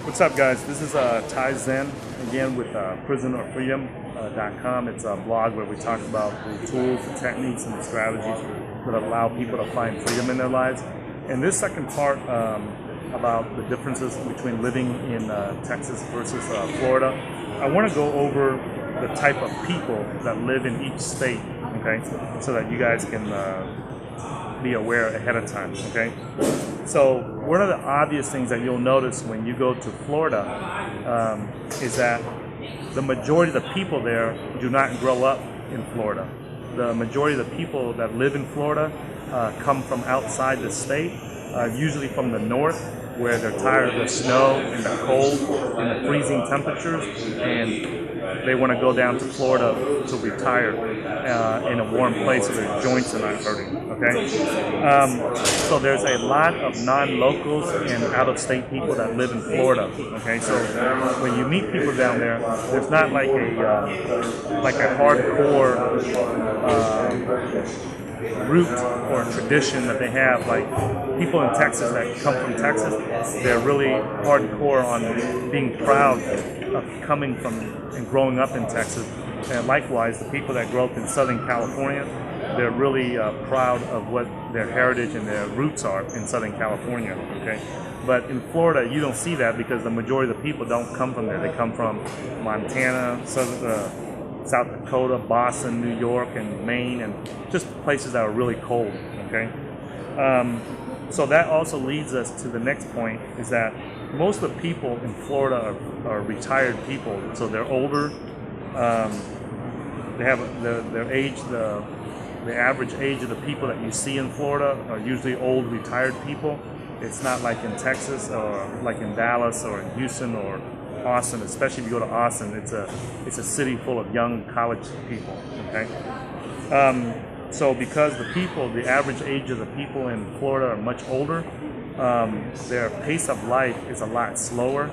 What's up, guys? This is Ty Zen again with PrisonOrFreedom.com. It's a blog where we talk about the tools, the techniques, and the strategies that allow people to find freedom in their lives. And this second part about the differences between living in Texas versus Florida, I want to go over the type of people that live in each state, okay, so that you guys can be aware ahead of time, okay? So one of the obvious things that you'll notice when you go to Florida is that the majority of the people there do not grow up in Florida. The majority of the people that live in Florida come from outside the state, usually from the north, where they're tired of the snow and the cold and the freezing temperatures, and they want to go down to Florida to retire in a warm place where their joints are not hurting, okay? So there's a lot of non-locals and out-of-state people that live in Florida, okay? So when you meet people down there, there's not like a hardcore root or tradition that they have. Like people in Texas that come from Texas, they're really hardcore on being proud of coming from and growing up in Texas. And likewise, the people that grow up in Southern California, they're really proud of what their heritage and their roots are in Southern California, okay? But in Florida, you don't see that because the majority of the people don't come from there. They come from Montana, South Dakota, Boston, New York, and Maine, and just places that are really cold, okay? So that also leads us to the next point, is that most of the people in Florida are retired people, so they're older. They have their age, the average age of the people that you see in Florida are usually old retired people. It's not like in Texas or like in Dallas or in Houston or Austin. Especially if you go to Austin, it's a city full of young college people, okay? So because the average age of the people in Florida are much older, their pace of life is a lot slower.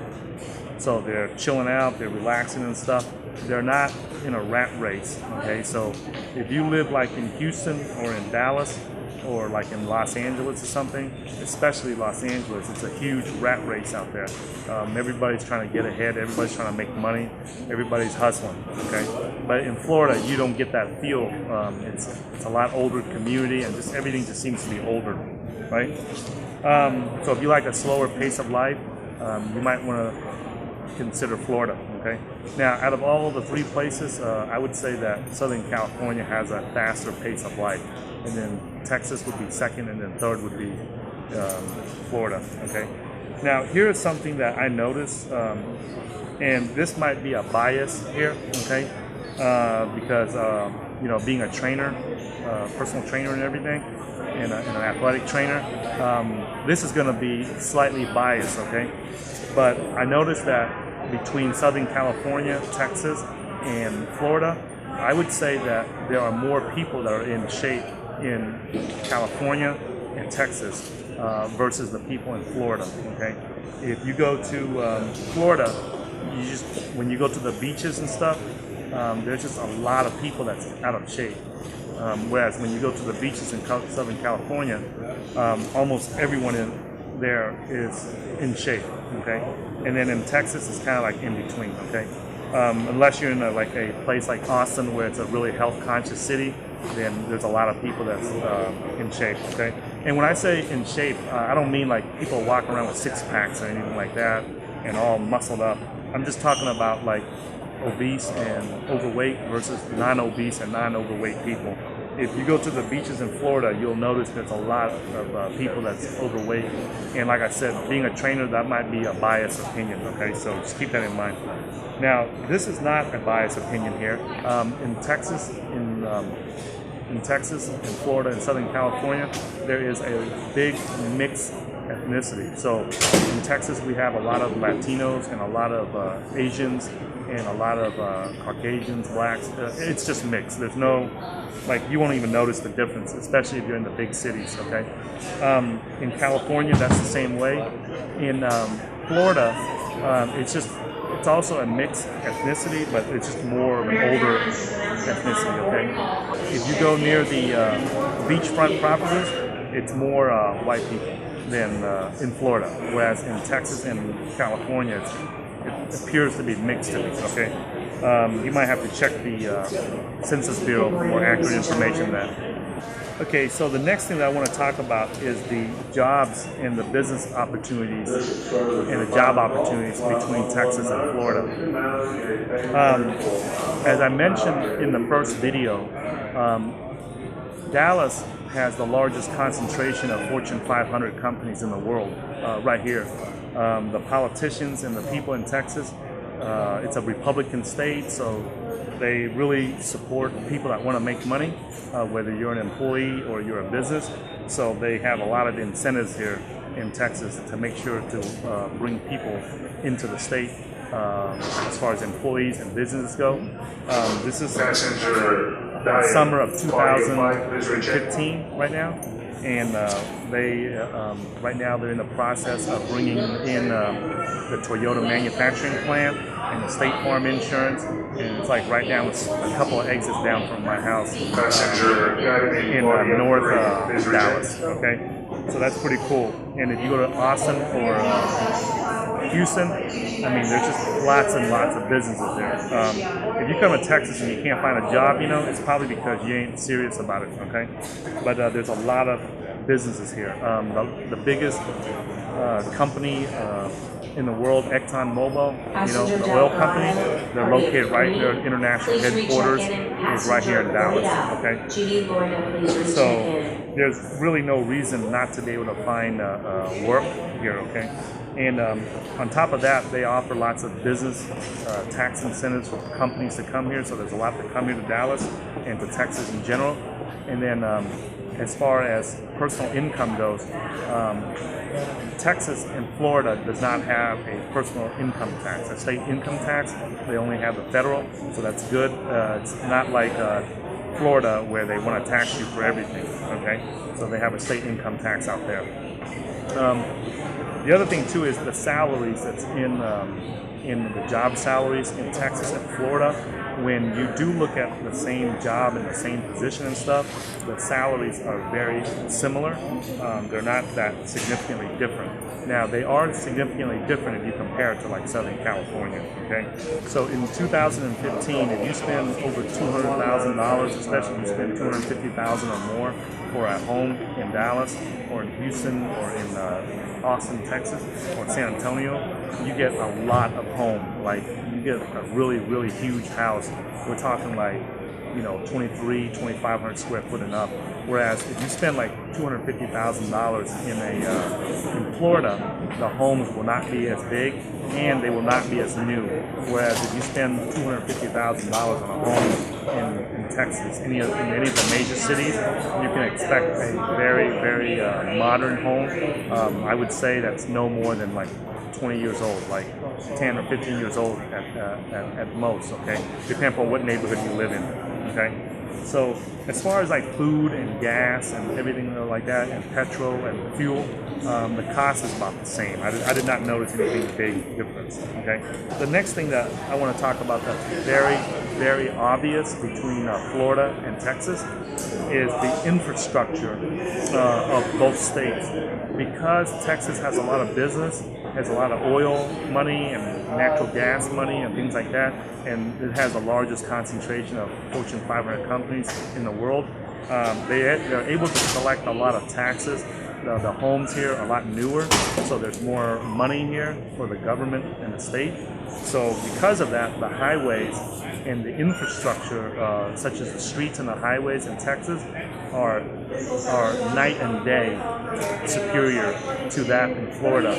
So they're chilling out, they're relaxing and stuff. They're not in a rat race, okay? So if you live like in Houston or in Dallas or like in Los Angeles or something, especially Los Angeles, it's a huge rat race out there. Everybody's trying to get ahead, everybody's trying to make money, everybody's hustling, okay? But in Florida, you don't get that feel. It's a lot older community, and just everything just seems to be older, right? So if you like a slower pace of life, you might want to consider Florida, okay? Now, out of all the three places, I would say that Southern California has a faster pace of life, and then Texas would be second, and then third would be Florida, okay? Now, here is something that I noticed, and this might be a bias here, okay? Because, being a trainer, personal trainer and everything, and an athletic trainer, this is going to be slightly biased, okay? But I noticed that between Southern California, Texas, and Florida, I would say that there are more people that are in shape in California and Texas versus the people in Florida, okay? If you go to Florida, when you go to the beaches and stuff, there's just a lot of people that's out of shape. Whereas when you go to the beaches in Southern California, almost everyone in there is in shape, okay? And then in Texas, it's kind of like in between, okay? Unless you're in a place like Austin, where it's a really health-conscious city, then there's a lot of people that's in shape, okay? And when I say in shape, I don't mean like people walking around with six-packs or anything like that and all muscled up. I'm just talking about like obese and overweight versus non-obese and non-overweight people. If you go to the beaches in Florida, you'll notice there's a lot of people that's overweight. And like I said, being a trainer, that might be a biased opinion, okay? So just keep that in mind. Now, this is not a biased opinion here. In Texas, in Florida, and Southern California, there is a big mixed ethnicity. So in Texas, we have a lot of Latinos and a lot of Asians and a lot of Caucasians, blacks. It's just mixed. There's no, you won't even notice the difference, especially if you're in the big cities, okay? In California, that's the same way. In Florida, it's also a mixed ethnicity, but it's just more of an older ethnicity, okay? If you go near the beachfront properties, it's more white people. than in Florida, whereas in Texas and California, it appears to be mixed to me. Okay, you might have to check the Census Bureau for more accurate information than that. Okay, so the next thing that I want to talk about is the jobs and the business opportunities and the job opportunities between Texas and Florida. As I mentioned in the first video, Dallas has the largest concentration of Fortune 500 companies in the world, right here. The politicians and the people in Texas, it's a Republican state, so they really support people that want to make money, whether you're an employee or you're a business. So they have a lot of incentives here in Texas to make sure to bring people into the state as far as employees and businesses go. This is the summer of 2015 right now, and right now they're in the process of bringing in the Toyota manufacturing plant and the State Farm insurance, and it's like right now it's a couple of exits down from my house in north Dallas. Okay, so that's pretty cool. And if you go to Austin or Houston, I mean, there's just lots and lots of businesses there. If you come to Texas and you can't find a job, it's probably because you ain't serious about it, okay? But there's a lot of businesses here. The biggest company in the world, ExxonMobil, the oil company, they're located right here. International headquarters is right here in Dallas, okay? So there's really no reason not to be able to find work here, okay? And on top of that, they offer lots of business tax incentives for companies to come here. So there's a lot to come here to Dallas and to Texas in general. And then as far as personal income goes, Texas and Florida does not have a personal income tax. A state income tax, they only have the federal, so that's good. It's not like Florida where they want to tax you for everything, okay? So they have a state income tax out there. The other thing too is the salaries that's in the job salaries in Texas and Florida. When you do look at the same job and the same position and stuff, the salaries are very similar. They're not that significantly different. Now, they are significantly different if you compare it to like Southern California, okay? So in 2015, if you spend over $200,000, especially if you spend $250,000 or more for a home in Dallas or in Houston or in Austin, Texas, or San Antonio, you get a lot of home. Like, you get a really, really huge house. We're talking like, 2,500 square foot and up. Whereas if you spend like $250,000 in Florida, the homes will not be as big and they will not be as new. Whereas if you spend $250,000 on a home in Texas, in any of the major cities, you can expect a very, very modern home. I would say that's no more than like 20 years old, like 10 or 15 years old at most, okay? Depending on what neighborhood you live in, okay? So as far as like food and gas and everything like that, and petrol and fuel, the cost is about the same. I did not notice anything big difference, okay? The next thing that I want to talk about that's very, very obvious between Florida and Texas is the infrastructure of both states. Because Texas has a lot of business, has a lot of oil money and natural gas money and things like that, and it has the largest concentration of Fortune 500 companies in the world. They're able to collect a lot of taxes. The homes here are a lot newer, so there's more money here for the government and the state. So because of that, the highways and the infrastructure, such as the streets and the highways in Texas, are night and day superior to that in Florida.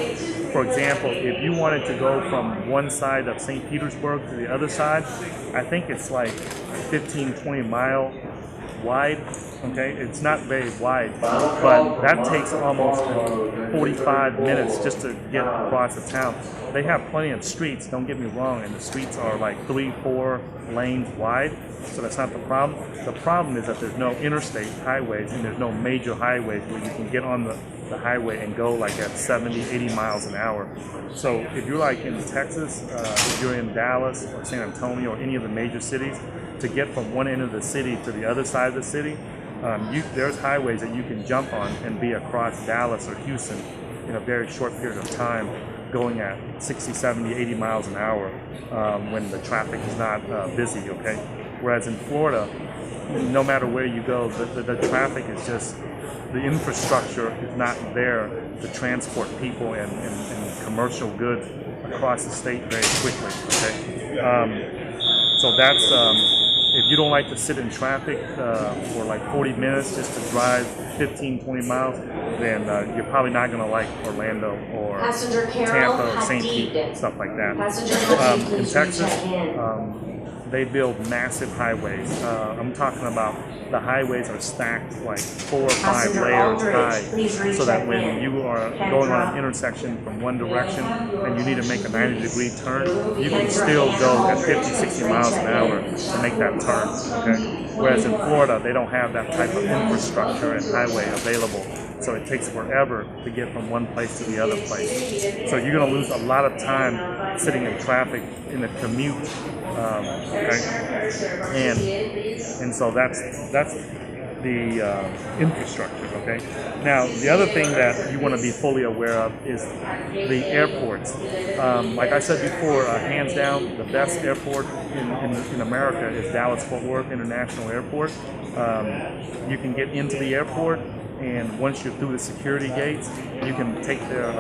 For example, if you wanted to go from one side of St. Petersburg to the other side, I think it's like 15, 20 mile wide, okay? It's not very wide, but that takes almost 45 minutes just to get across the town. They have plenty of streets, don't get me wrong, and the streets are like 3-4 lanes wide, so that's not the problem. The problem is that there's no interstate highways and there's no major highways where you can get on the highway and go like at 70, 80 miles an hour. So if you're like in Texas, if you're in Dallas or San Antonio or any of the major cities, to get from one end of the city to the other side of the city, There's highways that you can jump on and be across Dallas or Houston in a very short period of time, going at 60, 70, 80 miles an hour when the traffic is not busy, okay? Whereas in Florida, no matter where you go, the traffic is just, the infrastructure is not there to transport people and commercial goods across the state very quickly, okay? So that's, if you don't like to sit in traffic for like 40 minutes just to drive 15, 20 miles, then you're probably not going to like Orlando or Tampa or St. Pete, stuff like that. In Texas, they build massive highways. I'm talking about the highways are stacked like 4 or 5 layers high, so that when you are going on an intersection from one direction and you need to make a 90-degree turn, you can still go at 50, 60 miles an hour to make that turn, okay? Whereas in Florida, they don't have that type of infrastructure and highway available. So it takes forever to get from one place to the other place. So you're going to lose a lot of time sitting in traffic in a commute, okay? And so that's the infrastructure, okay? Now, the other thing that you want to be fully aware of is the airports. Like I said before, hands down, the best airport in America is Dallas-Fort Worth International Airport. You can get into the airport, and once you're through the security gates, you can take their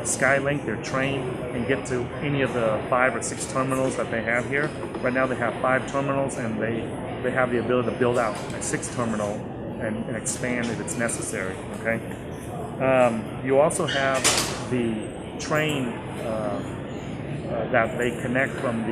Skylink, their train, and get to any of the 5 or 6 terminals that they have here. Right now they have 5 terminals, and they have the ability to build out a 6th terminal and expand if it's necessary, okay? You also have the train that they connect from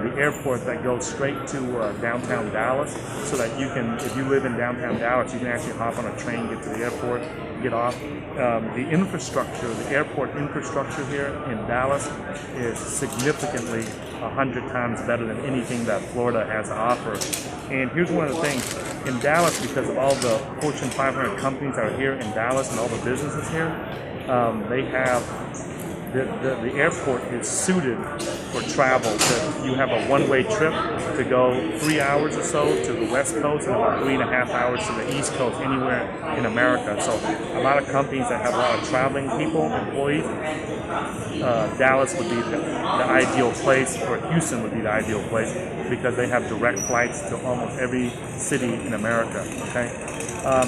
the airport that goes straight to downtown Dallas, so that you can, if you live in downtown Dallas, you can actually hop on a train, get to the airport, get off. The infrastructure, the airport infrastructure here in Dallas is significantly 100 times better than anything that Florida has to offer. And here's one of the things, in Dallas, because of all the Fortune 500 companies that are here in Dallas and all the businesses here, they have the airport is suited for travel. You have a one-way trip to go 3 hours or so to the West Coast and about 3.5 hours to the East Coast, anywhere in America. So a lot of companies that have a lot of traveling people, employees, Dallas would be the ideal place, or Houston would be the ideal place, because they have direct flights to almost every city in America, okay?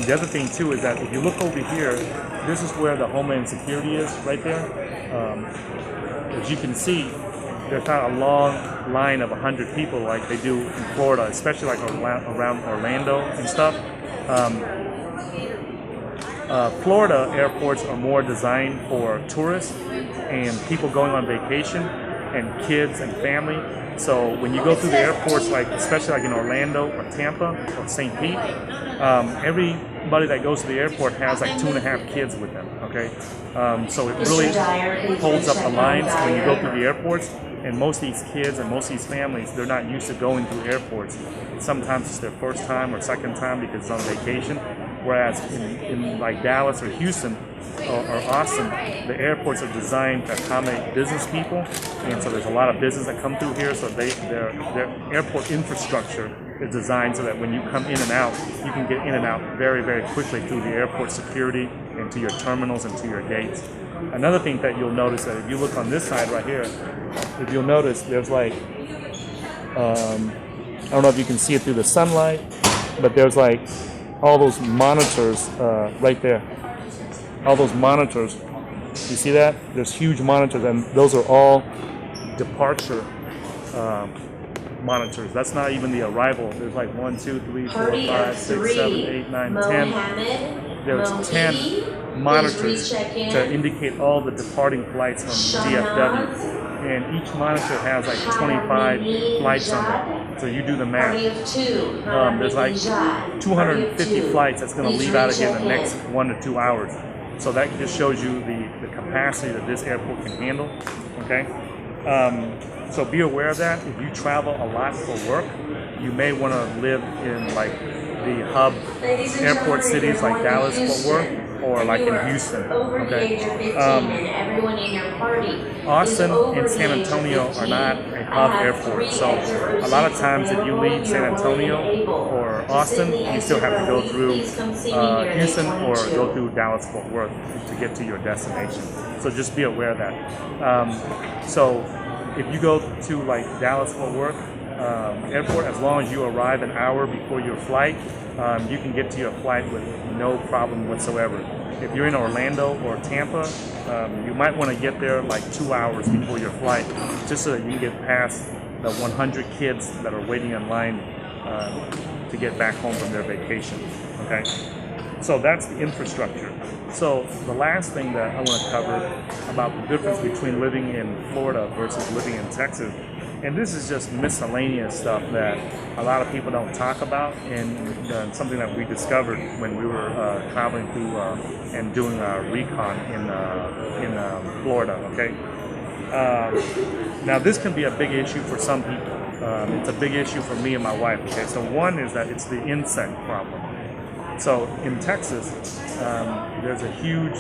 The other thing too is that if you look over here, this is where the Homeland Security is, right there. As you can see, there's not a long line of 100 people like they do in Florida, especially like around Orlando and stuff. Florida airports are more designed for tourists and people going on vacation and kids and family. So when you go through the airports, like especially like in Orlando or Tampa or St. Pete, everybody that goes to the airport has like 2.5 kids with them, okay? So it really holds up the lines when you go through the airports. And most of these kids and most of these families, they're not used to going through airports. Sometimes it's their first time or second time because it's on vacation. Whereas in like Dallas or Houston or Austin, the airports are designed to accommodate business people. And so there's a lot of business that come through here. So their airport infrastructure is designed so that when you come in and out, you can get in and out very, very quickly through the airport security and to your terminals and to your gates. Another thing that you'll notice that if you look on this side right here, if you'll notice there's like, I don't know if you can see it through the sunlight, but there's like all those monitors right there. All those monitors, you see that? There's huge monitors, and those are all departure monitors. That's not even the arrival. There's like 1, 2, 3, 4, 5, 6, 7, 8, 9, 10. There's 10 monitors to indicate all the departing flights from DFW. And each monitor has like 25 flights on it. So you do the math. There's like 250 flights that's going to leave out of here in the next 1 to 2 hours. So that just shows you the capacity that this airport can handle. Okay. So be aware of that. If you travel a lot for work, you may want to live in like the hub airport cities like Dallas, Fort Worth. or like in Houston. Okay. Austin and San Antonio are not a hub airport, so a lot of times if you leave San Antonio or Austin, you still have to go through Houston or go through Dallas-Fort Worth to get to your destination. So just be aware of that. So if you go to like Dallas-Fort Worth airport, as long as you arrive an hour before your flight, you can get to your flight with no problem whatsoever. If you're in Orlando or Tampa, you might want to get there like 2 hours before your flight, just so that you can get past the 100 kids that are waiting in line to get back home from their vacation. Okay, so that's the infrastructure. So the last thing that I want to cover about the difference between living in Florida versus living in Texas, and this is just miscellaneous stuff that a lot of people don't talk about, and something that we discovered when we were traveling through and doing a recon in Florida. Okay, now this can be a big issue for some people. It's a big issue for me and my wife. Okay, so one is that it's the insect problem. So in Texas, there's a huge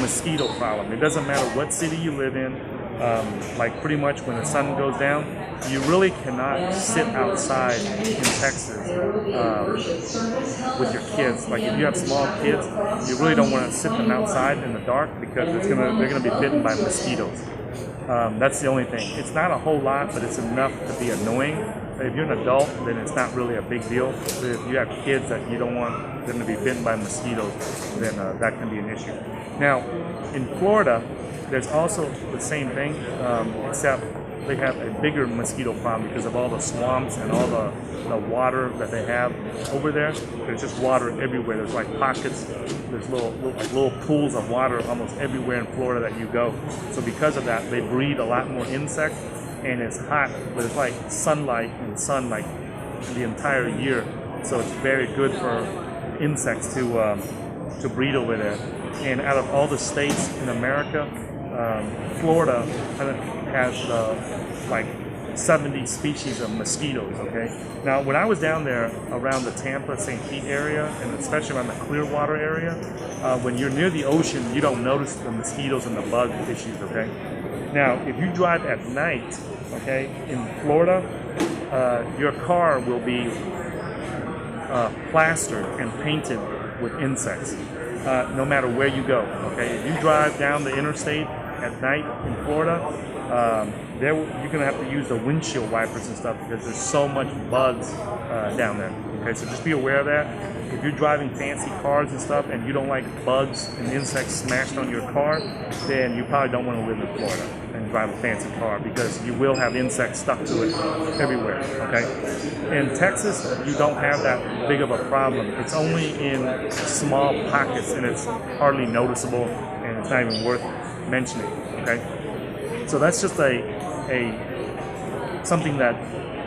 mosquito problem. It doesn't matter what city you live in. Like pretty much when the sun goes down, you really cannot sit outside in Texas with your kids. Like if you have small kids, you really don't want to sit them outside in the dark because they're gonna be bitten by mosquitoes. That's the only thing. It's not a whole lot, but it's enough to be annoying. If you're an adult, then it's not really a big deal. But if you have kids that you don't want them to be bitten by mosquitoes, then that can be an issue. Now, in Florida, there's also the same thing, except they have a bigger mosquito problem because of all the swamps and all the water that they have over there. There's just water everywhere. There's like pockets, there's little pools of water almost everywhere in Florida that you go. So because of that, they breed a lot more insects, and it's hot, but it's like sunlight and sun like the entire year. So it's very good for insects to breed over there. And out of all the states in America, Florida has like 70 species of mosquitoes. Okay. Now, when I was down there around the Tampa, St. Pete area, and especially around the Clearwater area, when you're near the ocean, you don't notice the mosquitoes and the bug issues. Okay. Now, if you drive at night, okay, in Florida, your car will be plastered and painted with insects, no matter where you go. Okay, if you drive down the interstate at night in Florida, you're gonna have to use the windshield wipers and stuff because there's so much bugs down there. Okay, so just be aware of that. If you're driving fancy cars and stuff and you don't like bugs and insects smashed on your car, then you probably don't want to live in Florida and drive a fancy car because you will have insects stuck to it everywhere. Okay, in Texas, you don't have that big of a problem. It's only in small pockets and it's hardly noticeable and it's not even worth mentioning. Okay, so that's just a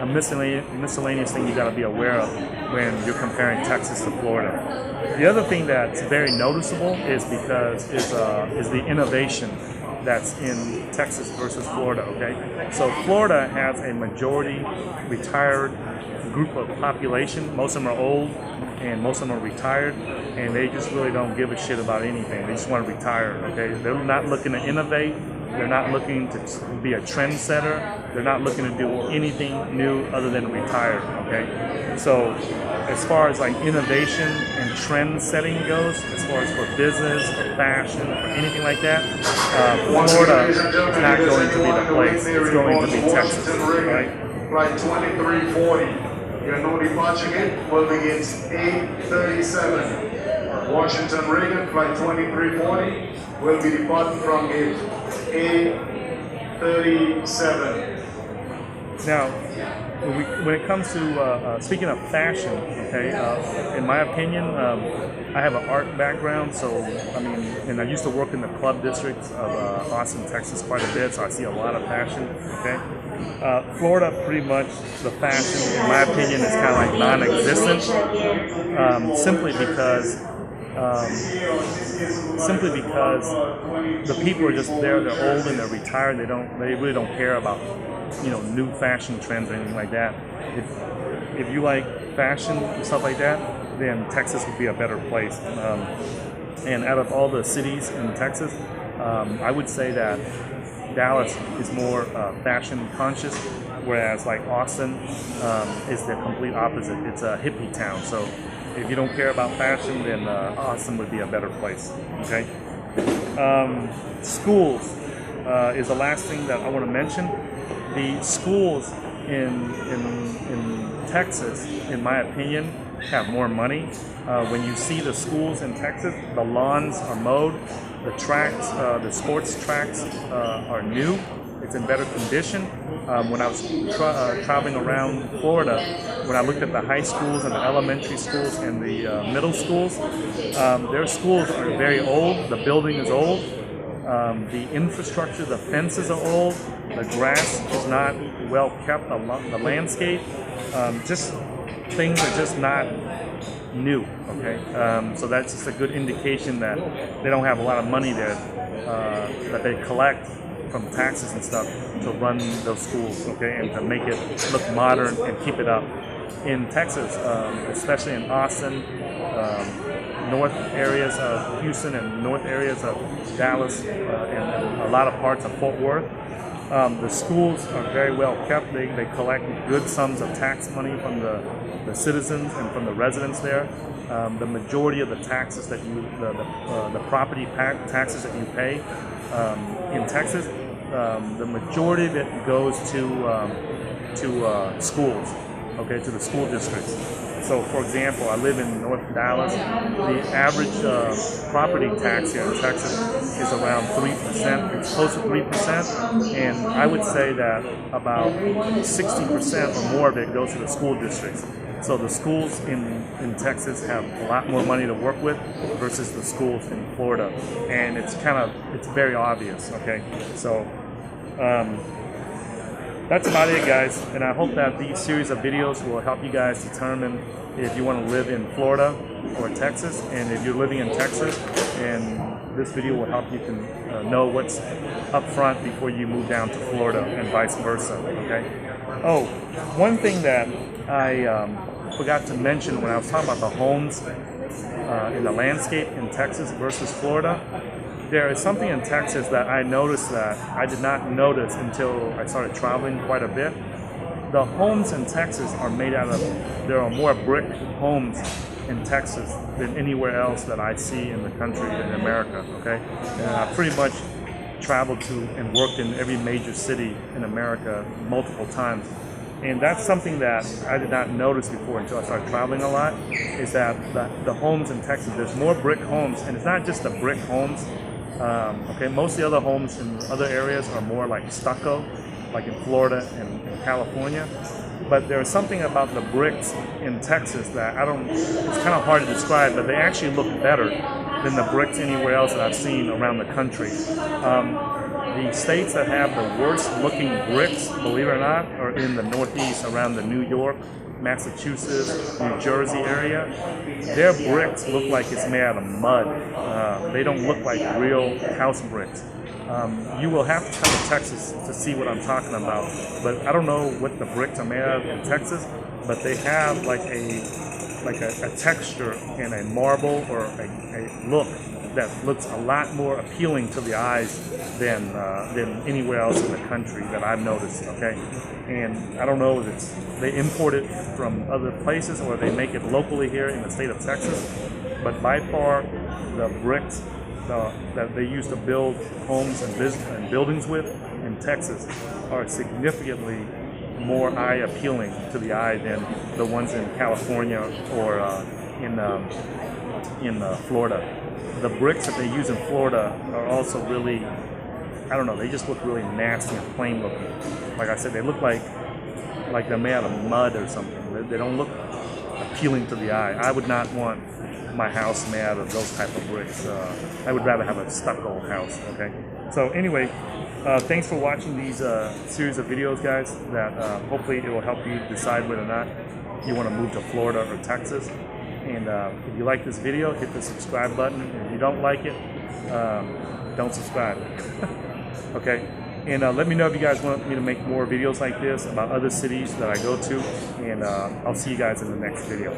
miscellaneous thing you got to be aware of when you're comparing Texas to Florida. The other thing that's very noticeable is the innovation that's in Texas versus Florida. Okay, so Florida has a majority retired group of population. Most of them are old and most of them are retired, and they just really don't give a shit about anything. They just want to retire. Okay, they're not looking to innovate. They're not looking to be a trendsetter. They're not looking to do anything new other than retire. Okay, so as far as like innovation and trend setting goes, as far as for business, for fashion, or anything like that, Florida is not going to be the place. It's going to be Texas, right? Flight 2340. Your new departure gate will begin 8:37. Washington Reagan, flight 2340, will be departing from gate 8:37. Now, when it comes to speaking of fashion, okay, in my opinion, I have an art background, so I mean, and I used to work in the club districts of Austin, Texas, quite a bit, so I see a lot of fashion. Okay, Florida, pretty much the fashion, in my opinion, is kind of like non-existent, simply because the people are just there. They're old and they're retired. They really don't care about new fashion trends or anything like that. If you like fashion and stuff like that, then Texas would be a better place. And out of all the cities in Texas, I would say that Dallas is more fashion conscious, whereas like Austin is the complete opposite. It's a hippie town. So if you don't care about fashion, then Austin would be a better place. Okay. Schools is the last thing that I want to mention. The schools in Texas, in my opinion, have more money. When you see the schools in Texas, the lawns are mowed, the tracks, the sports tracks are new. It's in better condition. When I was traveling around Florida, when I looked at the high schools and the elementary schools and the middle schools, their schools are very old. The building is old. The infrastructure, the fences are old. The grass is not well kept. The landscape, just things are just not new. Okay, so that's just a good indication that they don't have a lot of money there that they collect from taxes and stuff to run those schools, okay, and to make it look modern and keep it up. In Texas, especially in Austin, north areas of Houston and north areas of Dallas, and a lot of parts of Fort Worth, the schools are very well kept. They collect good sums of tax money from the citizens and from the residents there. The majority of the taxes that the property taxes that you pay in Texas, the majority of it goes to schools, okay, to the school districts. So, for example, I live in North Dallas. The average property tax here in Texas is around 3%. It's close to 3%, and I would say that about 60% or more of it goes to the school districts. So the schools in Texas have a lot more money to work with versus the schools in Florida, and it's very obvious. Okay, so that's about it, guys, and I hope that these series of videos will help you guys determine if you want to live in Florida or Texas, and if you're living in Texas, and this video will help you to know what's up front before you move down to Florida and vice versa. Okay. Oh, one thing that I forgot to mention when I was talking about the homes in the landscape in Texas versus Florida, there is something in Texas that I noticed that I did not notice until I started traveling quite a bit. The homes in Texas are made out of, there are more brick homes in Texas than anywhere else that I see in the country, in America, okay? And I pretty much traveled to and worked in every major city in America multiple times. And that's something that I did not notice before until I started traveling a lot, is that the homes in Texas, there's more brick homes, and it's not just the brick homes. Okay, most of the other homes in other areas are more like stucco, like in Florida and in California. But there's something about the bricks in Texas that it's kind of hard to describe, but they actually look better than the bricks anywhere else that I've seen around the country. The states that have the worst looking bricks, believe it or not, are in the Northeast, around the New York, Massachusetts, New Jersey area. Their bricks look like it's made out of mud. They don't look like real house bricks. You will have to come to Texas to see what I'm talking about. But I don't know what the bricks are made out of in Texas, but they have like a texture and a marble or a look that looks a lot more appealing to the eyes than anywhere else in the country that I've noticed. Okay, and I don't know if they import it from other places or they make it locally here in the state of Texas. But by far, the bricks that they used to build homes and buildings with in Texas are significantly more eye appealing to the eye than the ones in California or in Florida. The bricks that they use in Florida are also really, I don't know, they just look really nasty and plain looking. Like I said, they look like they're made out of mud or something. They don't look appealing to the eye. I would not want my house made out of those type of bricks. I would rather have a stucco house, okay? So anyway, thanks for watching these series of videos, guys, that hopefully it will help you decide whether or not you want to move to Florida or Texas. And if you like this video, hit the subscribe button. If you don't like it, don't subscribe. Okay? And let me know if you guys want me to make more videos like this about other cities that I go to. And I'll see you guys in the next video.